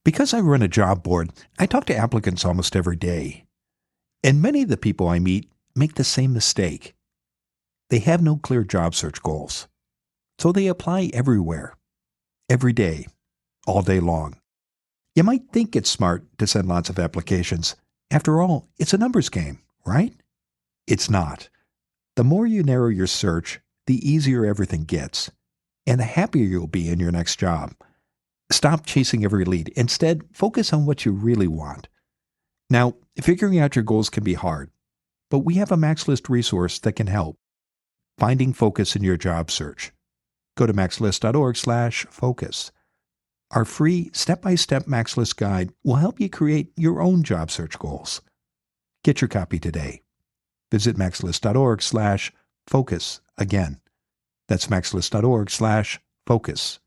Because I run a job board, I talk to applicants almost every day. And many of the people I meet make the same mistake. They have no clear job search goals. So they apply everywhere, every day, all day long. You might think it's smart to send lots of applications. After all, it's a numbers game, right? It's not. The more you narrow your search, the easier everything gets, and the happier you'll be in your next job. Stop chasing every lead. Instead, focus on what you really want. Now, figuring out your goals can be hard, but we have a MaxList resource that can help. Finding focus in your job search. Go to maxlist.org/focus. Our free step-by-step MaxList guide will help you create your own job search goals. Get your copy today. Visit maxlist.org/focus. Again, that's maxlist.org/focus.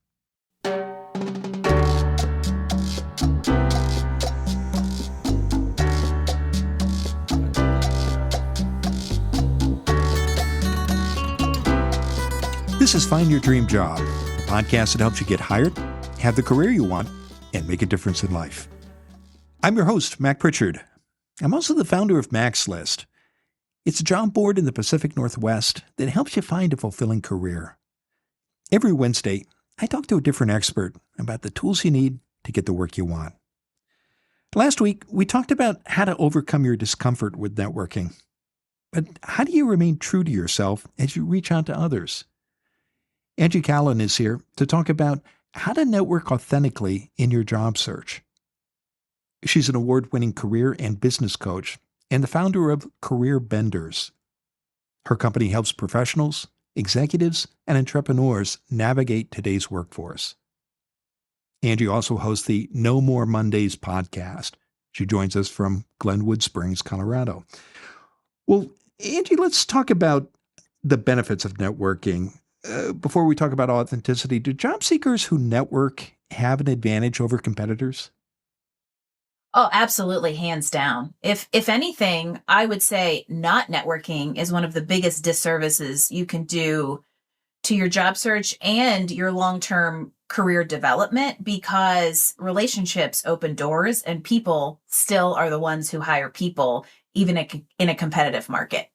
This is Find Your Dream Job, a podcast that helps you get hired, have the career you want, and make a difference in life. I'm your host, Mac Pritchard. I'm also the founder of MaxList. It's a job board in the Pacific Northwest that helps you find a fulfilling career. Every Wednesday, I talk to a different expert about the tools you need to get the work you want. Last week, we talked about how to overcome your discomfort with networking. But how do you remain true to yourself as you reach out to others? Angie Callen is here to talk about how to network authentically in your job search. She's an award-winning career and business coach and the founder of Career Benders. Her company helps professionals, executives, and entrepreneurs navigate today's workforce. Angie also hosts the No More Mondays podcast. She joins us from Glenwood Springs, Colorado. Well, Angie, let's talk about the benefits of networking. Before we talk about authenticity, do job seekers who network have an advantage over competitors? Oh, absolutely. Hands down. If anything, I would say not networking is one of the biggest disservices you can do to your job search and your long-term career development, because relationships open doors and people still are the ones who hire people, even in a competitive market.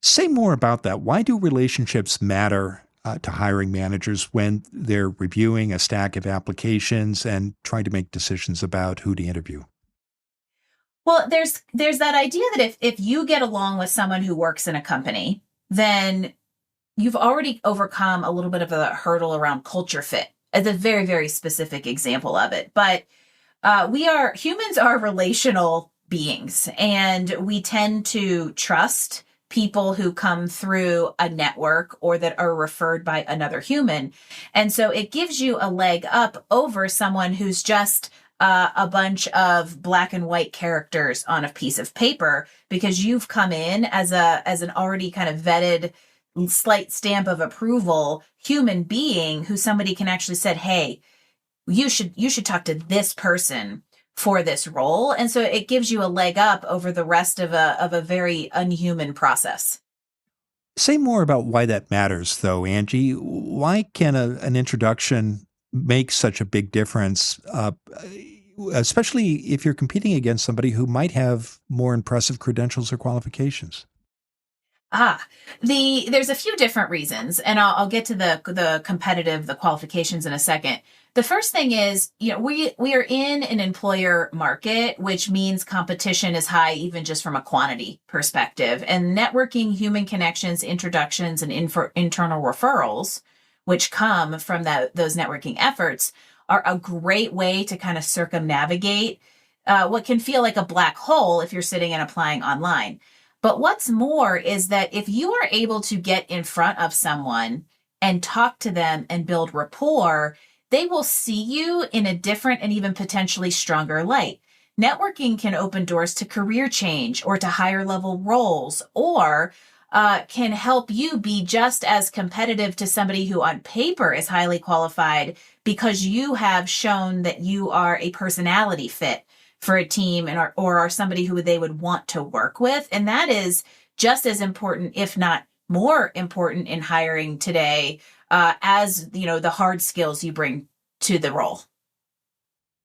Say more about that. Why do relationships matter to hiring managers when they're reviewing a stack of applications and trying to make decisions about who to interview? Well, there's that idea that if you get along with someone who works in a company, then you've already overcome a little bit of a hurdle around culture fit. As a very, very specific example of it. But humans are relational beings, and we tend to trust people who come through a network or that are referred by another human. And so it gives you a leg up over someone who's just a bunch of black and white characters on a piece of paper, because you've come in as an already kind of vetted, slight stamp of approval human being who somebody can actually said, hey, you should talk to this person for this role. And so it gives you a leg up over the rest of a very unhuman process. Say more about why that matters, though, Angie. Why can an introduction make such a big difference, especially if you're competing against somebody who might have more impressive credentials or qualifications? There's a few different reasons, and I'll get to the qualifications in a second. The first thing is, we are in an employer market, which means competition is high, even just from a quantity perspective. And networking, human connections, introductions, and internal referrals, which come from those networking efforts, are a great way to kind of circumnavigate what can feel like a black hole if you're sitting and applying online. But what's more is that if you are able to get in front of someone and talk to them and build rapport, they will see you in a different and even potentially stronger light. Networking can open doors to career change or to higher level roles, or can help you be just as competitive to somebody who on paper is highly qualified, because you have shown that you are a personality fit for a team or are somebody who they would want to work with. And that is just as important, if not more important, in hiring today, as the hard skills you bring to the role.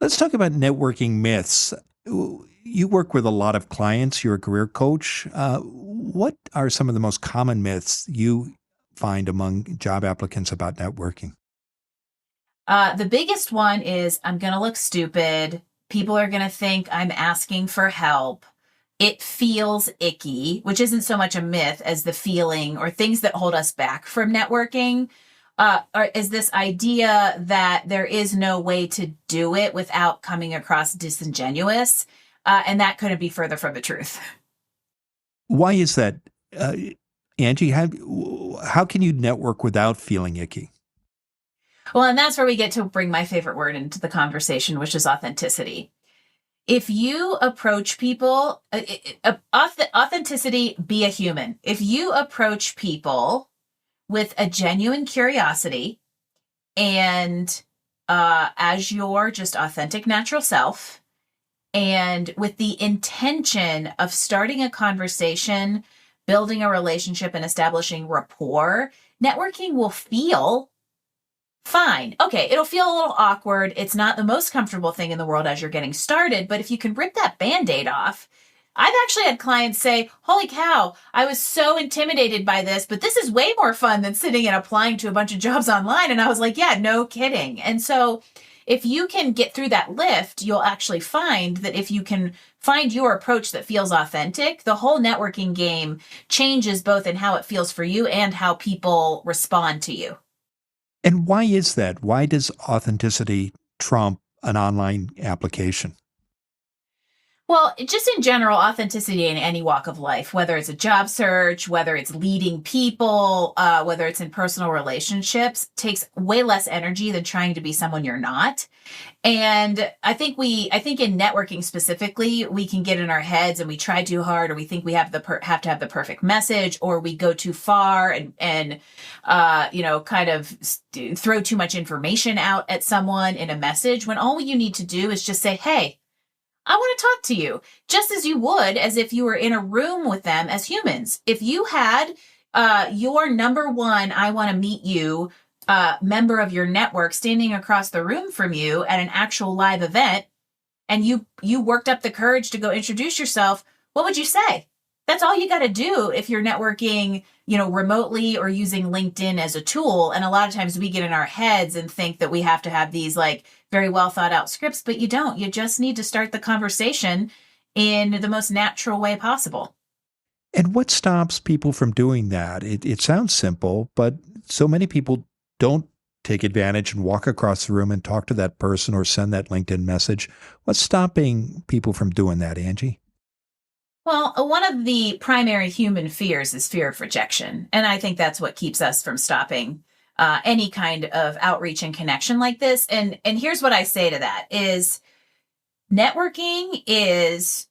Let's talk about networking myths. You work with a lot of clients. You're a career coach. What are some of the most common myths you find among job applicants about networking? The biggest one is I'm going to look stupid. People are going to think I'm asking for help. It feels icky, which isn't so much a myth as the feeling or things that hold us back from networking. Or is this idea that there is no way to do it without coming across disingenuous. And that couldn't be further from the truth. Why is that, uh, Angie? How can you network without feeling icky? Well, and that's where we get to bring my favorite word into the conversation, which is authenticity. If you approach people, authenticity, be a human. If you approach people with a genuine curiosity and as your just authentic natural self, and with the intention of starting a conversation, building a relationship, and establishing rapport, networking will feel fine. Okay, it'll feel a little awkward. It's not the most comfortable thing in the world as you're getting started, but if you can rip that band-aid off, I've actually had clients say, holy cow, I was so intimidated by this, but this is way more fun than sitting and applying to a bunch of jobs online. And I was like, yeah, no kidding. And so if you can get through that lift, you'll actually find that if you can find your approach that feels authentic, the whole networking game changes both in how it feels for you and how people respond to you. And why is that? Why does authenticity trump an online application? Well, just in general, authenticity in any walk of life, whether it's a job search, whether it's leading people, whether it's in personal relationships, takes way less energy than trying to be someone you're not. And I think in networking specifically, we can get in our heads and we try too hard, or we think we have have to have the perfect message, or we go too far and kind of throw too much information out at someone in a message when all you need to do is just say, hey, I want to talk to you just as you would as if you were in a room with them as humans. If you had your number one, I want to meet you member of your network standing across the room from you at an actual live event, and you worked up the courage to go introduce yourself, what would you say? That's all you got to do if you're networking, remotely or using LinkedIn as a tool. And a lot of times we get in our heads and think that we have to have these like very well thought out scripts, but you don't. You just need to start the conversation in the most natural way possible. And what stops people from doing that? It sounds simple, but so many people don't take advantage and walk across the room and talk to that person or send that LinkedIn message. What's stopping people from doing that, Angie? Well, one of the primary human fears is fear of rejection. And I think that's what keeps us from stopping any kind of outreach and connection like this. And here's what I say to that is networking is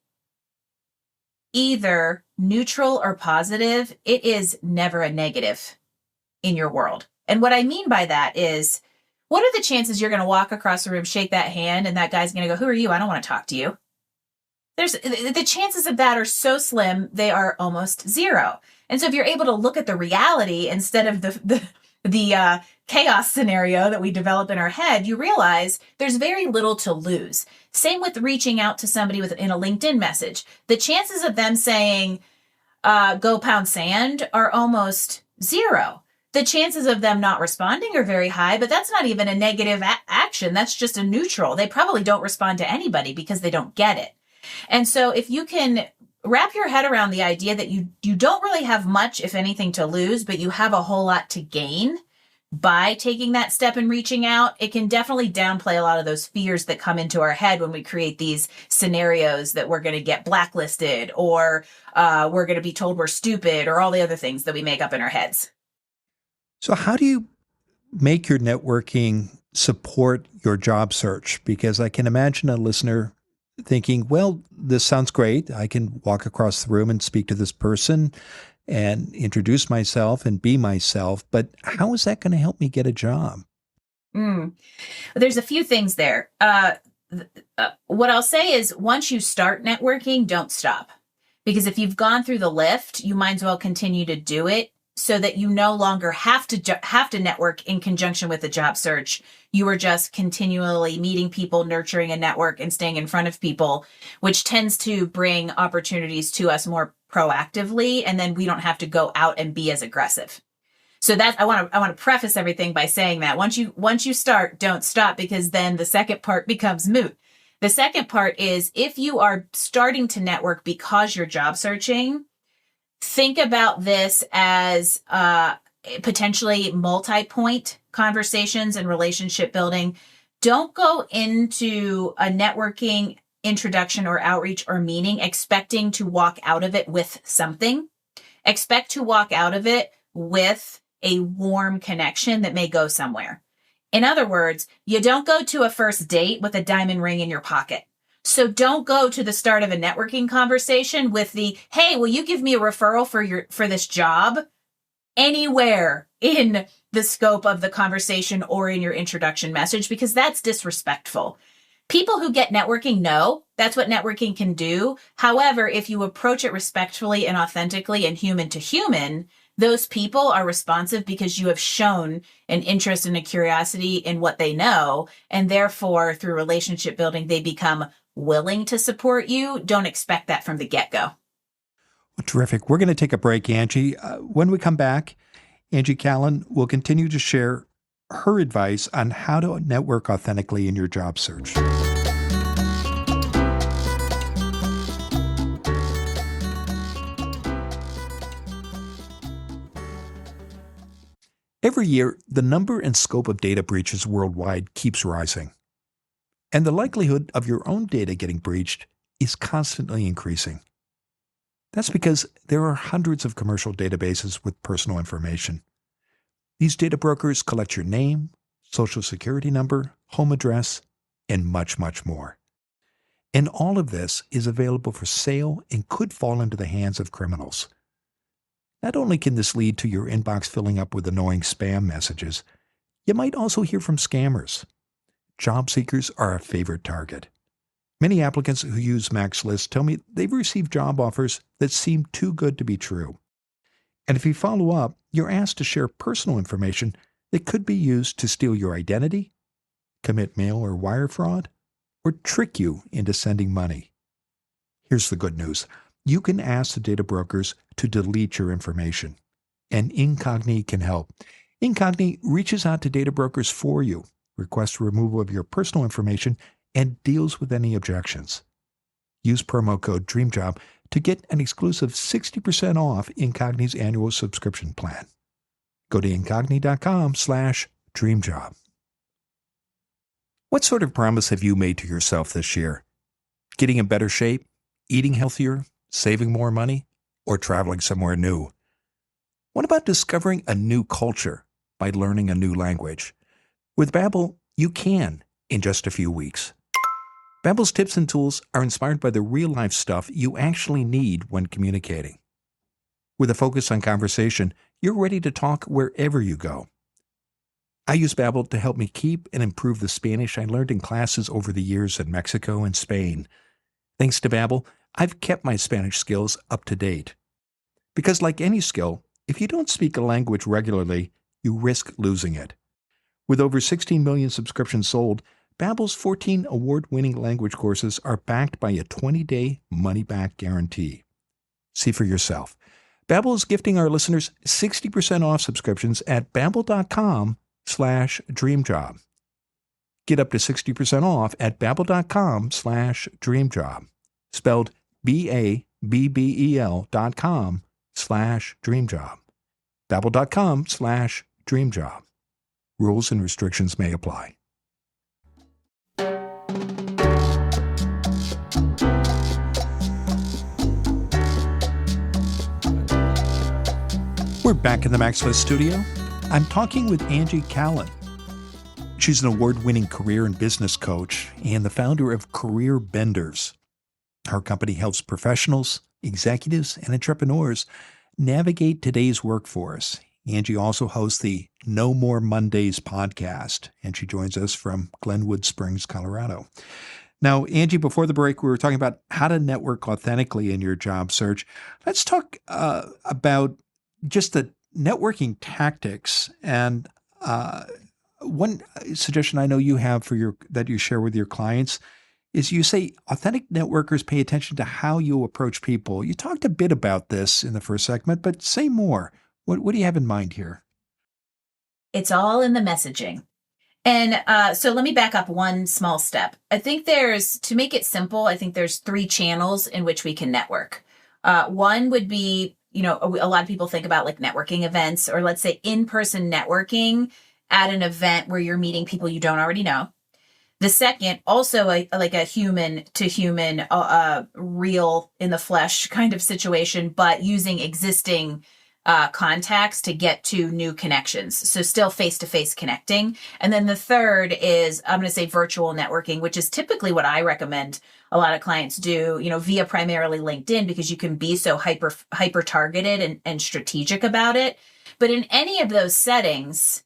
either neutral or positive. It is never a negative in your world. And what I mean by that is, what are the chances you're going to walk across the room, shake that hand, and that guy's going to go, who are you? I don't want to talk to you. There's the chances of that are so slim, they are almost zero. And so if you're able to look at the reality instead of the chaos scenario that we develop in our head, you realize there's very little to lose. Same with reaching out to somebody in a LinkedIn message. The chances of them saying, go pound sand are almost zero. The chances of them not responding are very high, but that's not even a negative action. That's just a neutral. They probably don't respond to anybody because they don't get it. And so if you can wrap your head around the idea that you don't really have much, if anything, to lose, but you have a whole lot to gain by taking that step and reaching out, it can definitely downplay a lot of those fears that come into our head when we create these scenarios that we're going to get blacklisted or we're going to be told we're stupid or all the other things that we make up in our heads. So, how do you make your networking support your job search? Because I can imagine a listener thinking, well, this sounds great. I can walk across the room and speak to this person and introduce myself and be myself. But how is that going to help me get a job? There's a few things there. What I'll say is once you start networking, don't stop. Because if you've gone through the lift, you might as well continue to do it so that you no longer have to network in conjunction with the job search. You are just continually meeting people, nurturing a network, and staying in front of people, which tends to bring opportunities to us more proactively, and then we don't have to go out and be as aggressive. So that I want to preface everything by saying that once you start, don't stop, because then the second part becomes moot. The second part is, if you are starting to network because you're job searching, think about this as potentially multi-point conversations and relationship building. Don't go into a networking introduction or outreach or meeting expecting to walk out of it with something. Expect to walk out of it with a warm connection that may go somewhere. In other words, you don't go to a first date with a diamond ring in your pocket. So don't go to the start of a networking conversation with the, hey, will you give me a referral for this job? Anywhere in the scope of the conversation or in your introduction message, because that's disrespectful. People who get networking know that's what networking can do. However, if you approach it respectfully and authentically and human to human, those people are responsive because you have shown an interest and a curiosity in what they know. And therefore, through relationship building, they become willing to support you. Don't expect that from the get-go. Well, terrific. We're going to take a break, Angie. When we come back, Angie Callen will continue to share her advice on how to network authentically in your job search. Every year, the number and scope of data breaches worldwide keeps rising. And the likelihood of your own data getting breached is constantly increasing. That's because there are hundreds of commercial databases with personal information. These data brokers collect your name, social security number, home address, and much, much more. And all of this is available for sale and could fall into the hands of criminals. Not only can this lead to your inbox filling up with annoying spam messages, you might also hear from scammers. Job seekers are a favorite target. Many applicants who use Mac's List tell me they've received job offers that seem too good to be true. And if you follow up, you're asked to share personal information that could be used to steal your identity, commit mail or wire fraud, or trick you into sending money. Here's the good news. You can ask the data brokers to delete your information, and Incogni can help. Incogni reaches out to data brokers for you, requests removal of your personal information, and deals with any objections. Use promo code DREAMJOB to get an exclusive 60% off Incogni's annual subscription plan. Go to incogni.com/dreamjob. What sort of promise have you made to yourself this year? Getting in better shape? Eating healthier? Saving more money? Or traveling somewhere new? What about discovering a new culture by learning a new language? With Babbel, you can in just a few weeks. Babbel's tips and tools are inspired by the real-life stuff you actually need when communicating. With a focus on conversation, you're ready to talk wherever you go. I use Babbel to help me keep and improve the Spanish I learned in classes over the years in Mexico and Spain. Thanks to Babbel, I've kept my Spanish skills up to date. Because like any skill, if you don't speak a language regularly, you risk losing it. With over 16 million subscriptions sold, Babbel's 14 award-winning language courses are backed by a 20-day money-back guarantee. See for yourself. Babbel is gifting our listeners 60% off subscriptions at babbel.com/dreamjob. Get up to 60% off at babbel.com/dreamjob. Spelled BABBEL.com/dreamjob. Babbel.com/dreamjob. Rules and restrictions may apply. We're back in the Mac's List studio. I'm talking with Angie Callen. She's an award-winning career and business coach and the founder of Career Benders. Her company helps professionals, executives, and entrepreneurs navigate today's workforce. Angie also hosts the No More Mondays podcast, and she joins us from Glenwood Springs, Colorado. Now, Angie, before the break, we were talking about how to network authentically in your job search. Let's talk about just the networking tactics. And one suggestion I know you have that you share with your clients is you say authentic networkers pay attention to how you approach people. You talked a bit about this in the first segment, but say more. What do you have in mind here? It's all in the messaging. And so let me back up one small step. To make it simple, I think there's three channels in which we can network. One would be, a lot of people think about like networking events, or let's say in-person networking at an event where you're meeting people you don't already know. The second, also like a human to human, real in the flesh kind of situation, but using existing contacts to get to new connections. So still face-to-face connecting. And then the third is, I'm going to say virtual networking, which is typically what I recommend a lot of clients do, via primarily LinkedIn, because you can be so hyper targeted and strategic about it. But in any of those settings,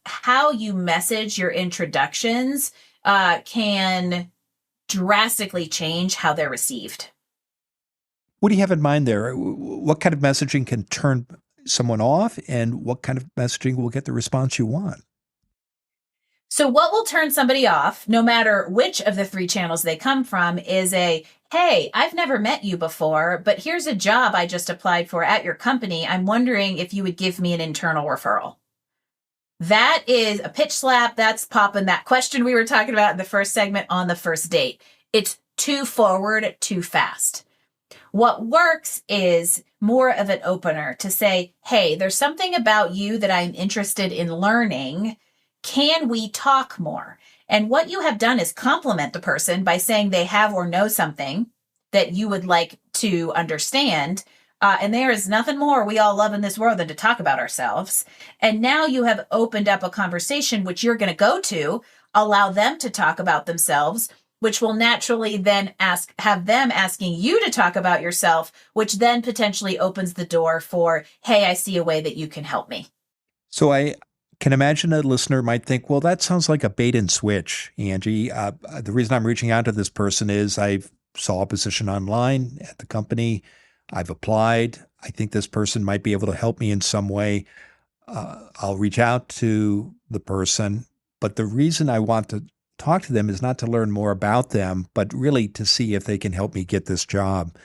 how you message your introductions can drastically change how they're received. What do you have in mind there? What kind of messaging can turn someone off, and what kind of messaging will get the response you want? So what will turn somebody off, no matter which of the three channels they come from, is hey, I've never met you before, but here's a job I just applied for at your company. I'm wondering if you would give me an internal referral. That is a pitch slap. That's popping that question we were talking about in the first segment on the first date. It's too forward, too fast. What works is more of an opener to say, hey, there's something about you that I'm interested in learning. Can we talk more? And what you have done is compliment the person by saying they have or know something that you would like to understand. And there is nothing more we all love in this world than to talk about ourselves. And now you have opened up a conversation which you're going to go to, allow them to talk about themselves, which will naturally then have them asking you to talk about yourself, which then potentially opens the door for, hey, I see a way that you can help me. So I can imagine a listener might think, well, that sounds like a bait and switch, Angie. The reason I'm reaching out to this person is I saw a position online at the company. I've applied. I think this person might be able to help me in some way. I'll reach out to the person. But the reason I want to talk to them is not to learn more about them, but really to see if they can help me get this job.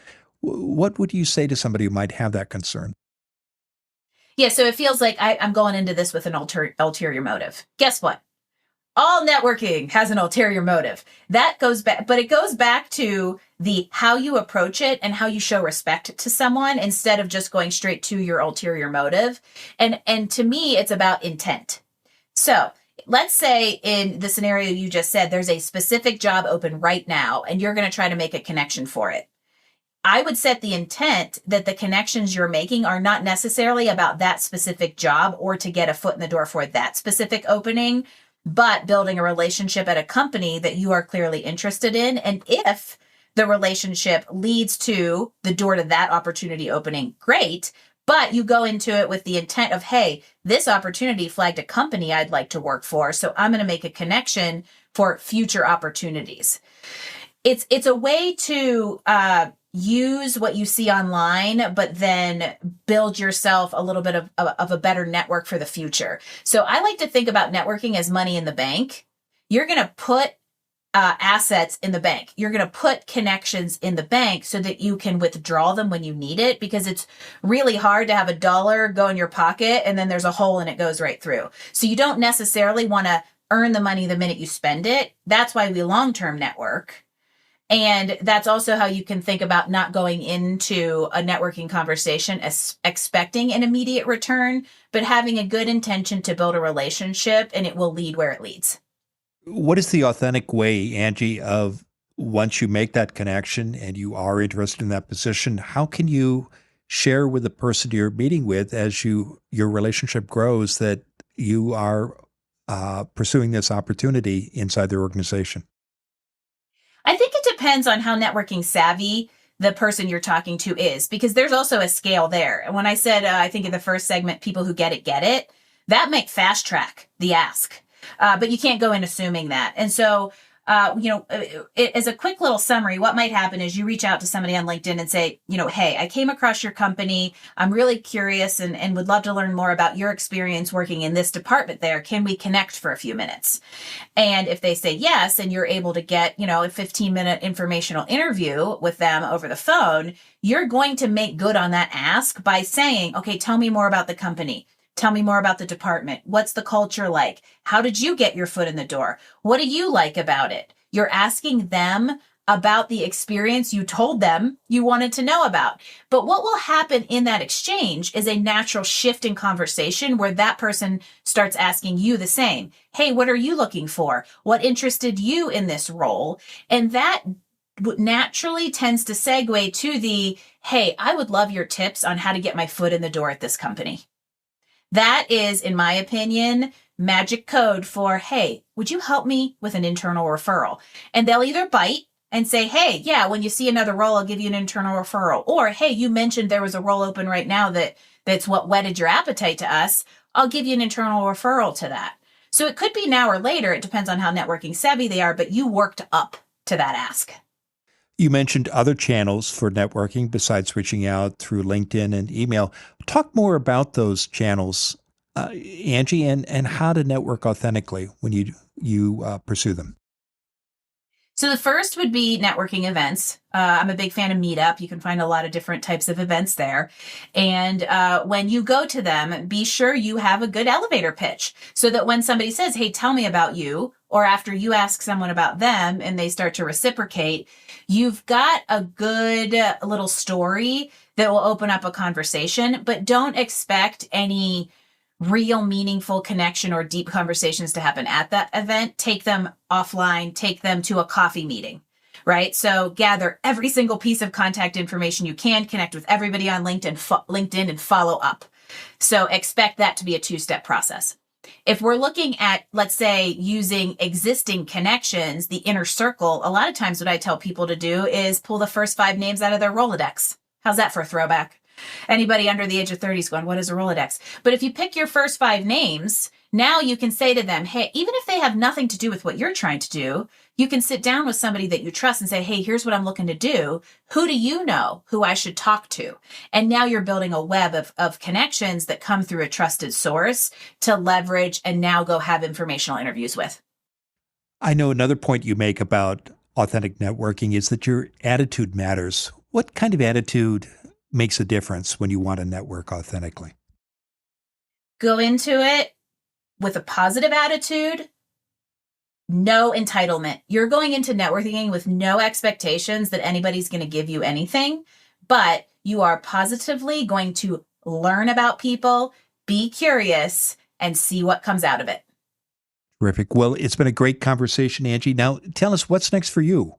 What would you say to somebody who might have that concern? Yeah, so it feels like I'm going into this with an ulterior motive. Guess what? All networking has an ulterior motive. That goes back, but it goes back to the how you approach it and how you show respect to someone instead of just going straight to your ulterior motive. And to me, it's about intent. So let's say in the scenario you just said, there's a specific job open right now, and you're going to try to make a connection for it. I would set the intent that the connections you're making are not necessarily about that specific job or to get a foot in the door for that specific opening, but building a relationship at a company that you are clearly interested in. And if the relationship leads to the door to that opportunity opening, great. But you go into it with the intent of, hey, this opportunity flagged a company I'd like to work for, so I'm going to make a connection for future opportunities. It's a way to use what you see online, but then build yourself a little bit of a better network for the future. So I like to think about networking as money in the bank. You're going to put assets in the bank. You're going to put connections in the bank so that you can withdraw them when you need it, because it's really hard to have $1 go in your pocket and then there's a hole and it goes right through. So you don't necessarily want to earn the money the minute you spend it. That's why we long-term network. And that's also how you can think about not going into a networking conversation as expecting an immediate return, but having a good intention to build a relationship, and it will lead where it leads. What is the authentic way, Angie, of once you make that connection and you are interested in that position, how can you share with the person you're meeting with as your relationship grows that you are pursuing this opportunity inside their organization? I think it depends on how networking savvy the person you're talking to is, because there's also a scale there. And when I said, I think in the first segment, people who get it, that might fast track the ask. But you can't go in assuming that. And so As a quick little summary, what might happen is you reach out to somebody on LinkedIn and say, hey, I came across your company. I'm really curious and would love to learn more about your experience working in this department there. Can we connect for a few minutes? And if they say yes, and you're able to get, a 15-minute informational interview with them over the phone, you're going to make good on that ask by saying, okay, tell me more about the company. Tell me more about the department. What's the culture like? How did you get your foot in the door? What do you like about it? You're asking them about the experience you told them you wanted to know about. But what will happen in that exchange is a natural shift in conversation where that person starts asking you the same. Hey, what are you looking for? What interested you in this role? And that naturally tends to segue to the, hey, I would love your tips on how to get my foot in the door at this company. That is, in my opinion, magic code for, hey, would you help me with an internal referral? And they'll either bite and say, hey, yeah, when you see another role, I'll give you an internal referral. Or, hey, you mentioned there was a role open right now that's what whetted your appetite to us. I'll give you an internal referral to that. So it could be now or later. It depends on how networking savvy they are, but you worked up to that ask. You mentioned other channels for networking besides reaching out through LinkedIn and email. Talk more about those channels, Angie, and how to network authentically when you pursue them. So the first would be networking events. I'm a big fan of Meetup. You can find a lot of different types of events there. And when you go to them, be sure you have a good elevator pitch so that when somebody says, hey, tell me about you, or after you ask someone about them and they start to reciprocate, you've got a good little story that will open up a conversation, but don't expect any real meaningful connection or deep conversations to happen at that event. Take them offline, take them to a coffee meeting, right? So gather every single piece of contact information you can, connect with everybody on LinkedIn and follow up. So expect that to be a two-step process. If we're looking at, let's say, using existing connections, the inner circle, a lot of times what I tell people to do is pull the first 5 names out of their Rolodex. How's that for a throwback? Anybody under the age of 30 is going, what is a Rolodex? But if you pick your first 5 names, now you can say to them, hey, even if they have nothing to do with what you're trying to do, you can sit down with somebody that you trust and say, hey, here's what I'm looking to do. Who do you know who I should talk to? And now you're building a web of connections that come through a trusted source to leverage and now go have informational interviews with. I know another point you make about authentic networking is that your attitude matters. What kind of attitude makes a difference when you want to network authentically? Go into it with a positive attitude, no entitlement. You're going into networking with no expectations that anybody's going to give you anything, but you are positively going to learn about people, be curious, and see what comes out of it. Terrific. Well, it's been a great conversation, Angie. Now, tell us what's next for you.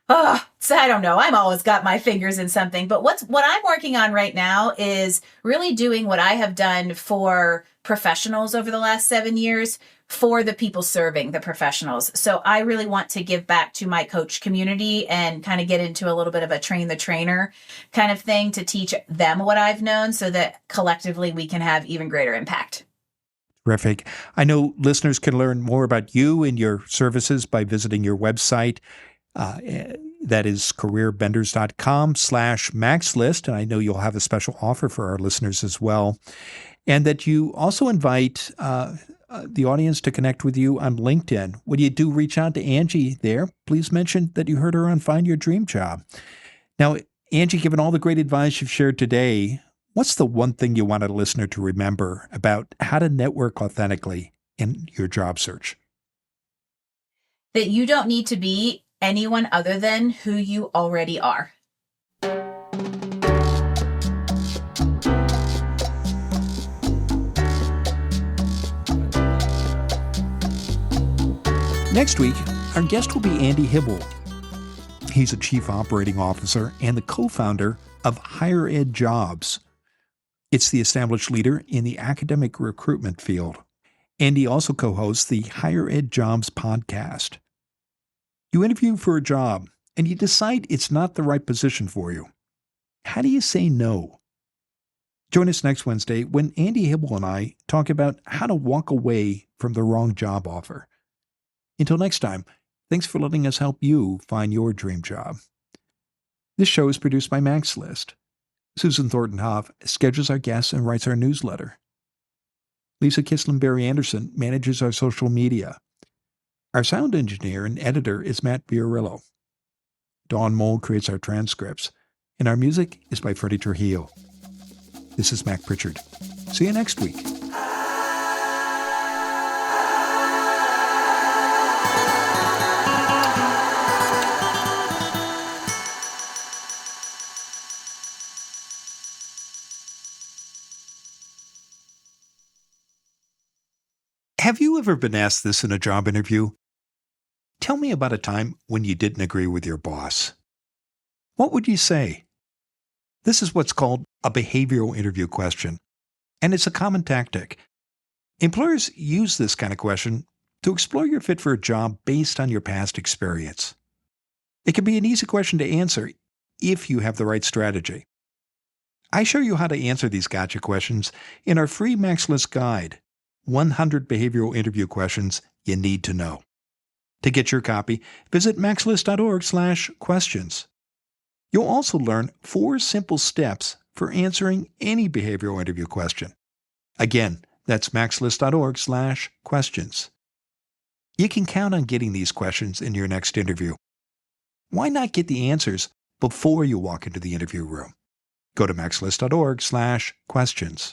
Oh, so I don't know. I'm always got my fingers in something, but what I'm working on right now is really doing what I have done for professionals over the last 7 years for the people serving the professionals. So I really want to give back to my coach community and kind of get into a little bit of a train the trainer kind of thing to teach them what I've known so that collectively we can have even greater impact. Terrific. I know listeners can learn more about you and your services by visiting your website. That is careerbenders.com/MaxList. And I know you'll have a special offer for our listeners as well. And that you also invite the audience to connect with you on LinkedIn. When you do reach out to Angie there, please mention that you heard her on Find Your Dream Job. Now, Angie, given all the great advice you've shared today, what's the one thing you want a listener to remember about how to network authentically in your job search? That you don't need to be anyone other than who you already are. Next week, our guest will be Andy Hibble. He's a chief operating officer and the co-founder of Higher Ed Jobs. It's the established leader in the academic recruitment field. Andy also co-hosts the Higher Ed Jobs podcast. You interview for a job and you decide it's not the right position for you. How do you say no? Join us next Wednesday when Andy Hibble and I talk about how to walk away from the wrong job offer. Until next time, thanks for letting us help you find your dream job. This show is produced by Max List. Susan Thornton Hoff schedules our guests and writes our newsletter. Lisa Kislin-Barry Anderson manages our social media. Our sound engineer and editor is Matt Fiorillo. Dawn Mole creates our transcripts, and our music is by Freddie Trujillo. This is Mac Pritchard. See you next week. Have you ever been asked this in a job interview? Tell me about a time when you didn't agree with your boss. What would you say? This is what's called a behavioral interview question, and it's a common tactic. Employers use this kind of question to explore your fit for a job based on your past experience. It can be an easy question to answer if you have the right strategy. I show you how to answer these gotcha questions in our free Max List guide, 100 Behavioral Interview Questions You Need to Know. To get your copy, visit maxlist.org/questions. You'll also learn 4 simple steps for answering any behavioral interview question. Again, that's maxlist.org/questions. You can count on getting these questions in your next interview. Why not get the answers before you walk into the interview room? Go to maxlist.org/questions.